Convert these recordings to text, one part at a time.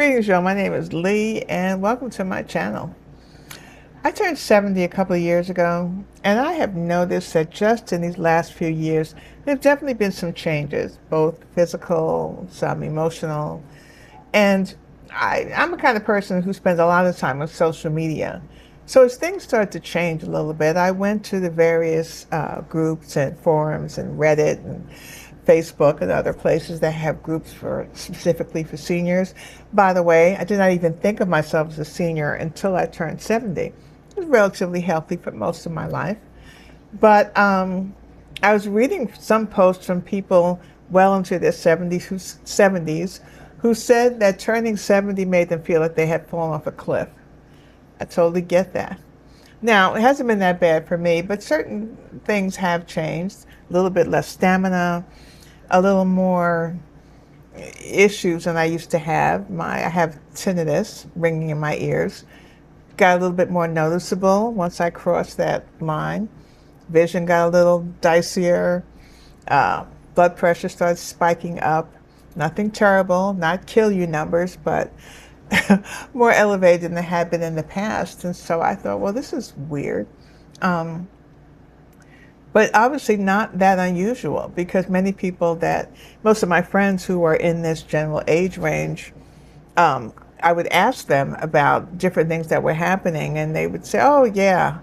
Greetings, y'all. My name is Lee, and welcome to my channel. I turned 70 a couple of years ago, and I have noticed that just in these last few years, there have definitely been some changes, both physical, some emotional, and I'm the kind of person who spends a lot of time on social media. So as things started to change a little bit, I went to the various groups and forums and Reddit and Facebook and other places that have groups for specifically for seniors. By the way, I did not even think of myself as a senior until I turned 70. I was relatively healthy for most of my life. But I was reading some posts from people well into their 70s who said that turning 70 made them feel like they had fallen off a cliff. I totally get that. Now, it hasn't been that bad for me, but certain things have changed. A little bit less stamina, a little more issues than I used to have. I have tinnitus, ringing in my ears. Got a little bit more noticeable once I crossed that line. Vision got a little dicier. Blood pressure started spiking up. Nothing terrible, not kill you numbers, but more elevated than they had been in the past. And so I thought, well, this is weird. But obviously not that unusual because most of my friends who are in this general age range, I would ask them about different things that were happening and they would say, oh yeah,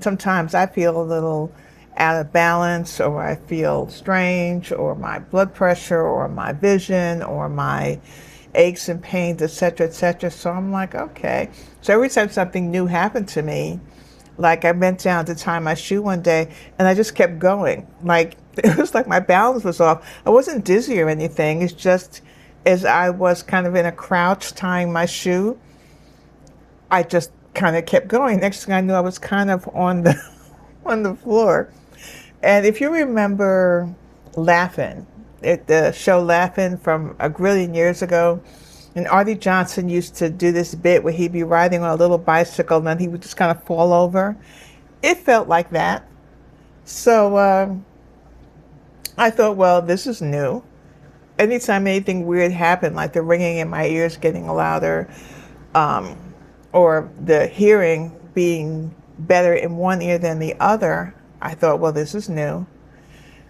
sometimes I feel a little out of balance or I feel strange or my blood pressure or my vision or my aches and pains, et cetera, et cetera. So I'm like, okay. So every time something new happened to me, like I bent down to tie my shoe one day and I just kept going. Like it was like my balance was off. I wasn't dizzy or anything. It's just as I was kind of in a crouch tying my shoe, I just kind of kept going. Next thing I knew, I was kind of on the on the floor. And if you remember Laugh-In, the show Laugh-In from a grillion years ago, and Artie Johnson used to do this bit where he'd be riding on a little bicycle and then he would just kind of fall over. It felt like that. So I thought, well, this is new. Anytime anything weird happened, like the ringing in my ears getting louder, or the hearing being better in one ear than the other, I thought, well, this is new.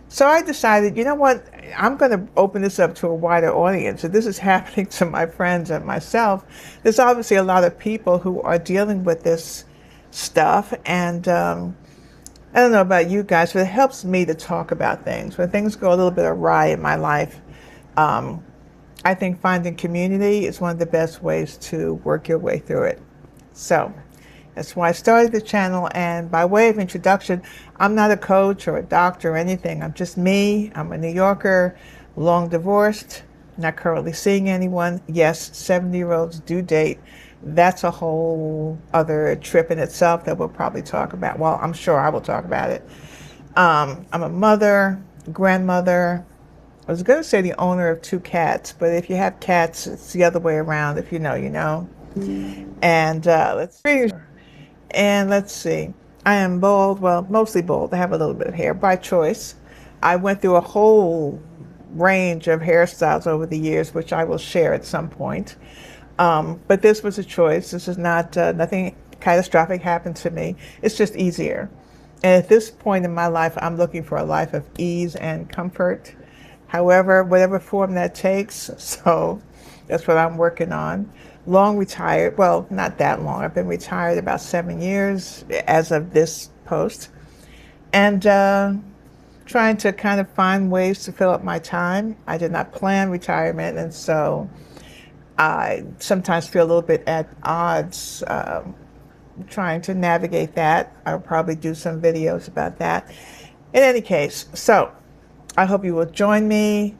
So I decided, you know what, I'm going to open this up to a wider audience. If this is happening to my friends and myself, there's obviously a lot of people who are dealing with this stuff. And I don't know about you guys, but it helps me to talk about things. When things go a little bit awry in my life, I think finding community is one of the best ways to work your way through it. So that's why I started the channel, and by way of introduction, I'm not a coach or a doctor or anything. I'm just me. I'm a New Yorker, long divorced, not currently seeing anyone. Yes, 70-year-olds do date. That's a whole other trip in itself that we'll probably talk about. Well, I'm sure I will talk about it. I'm a mother, grandmother. I was going to say the owner of 2 cats, but if you have cats, it's the other way around. If you know, you know. And let's see. I am bald, well, mostly bald. I have a little bit of hair by choice. I went through a whole range of hairstyles over the years, which I will share at some point. But this was a choice. This is not, nothing catastrophic happened to me. It's just easier. And at this point in my life, I'm looking for a life of ease and comfort. However, whatever form that takes. So that's what I'm working on. Long retired, well, not that long. I've been retired about 7 years as of this post. And trying to kind of find ways to fill up my time. I did not plan retirement, and so I sometimes feel a little bit at odds trying to navigate that. I'll probably do some videos about that. In any case, so I hope you will join me.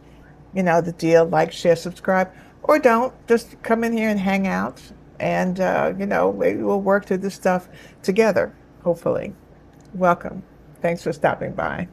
You know the deal, like, share, subscribe. Or don't, just come in here and hang out and, you know, maybe we'll work through this stuff together, hopefully. Welcome. Thanks for stopping by.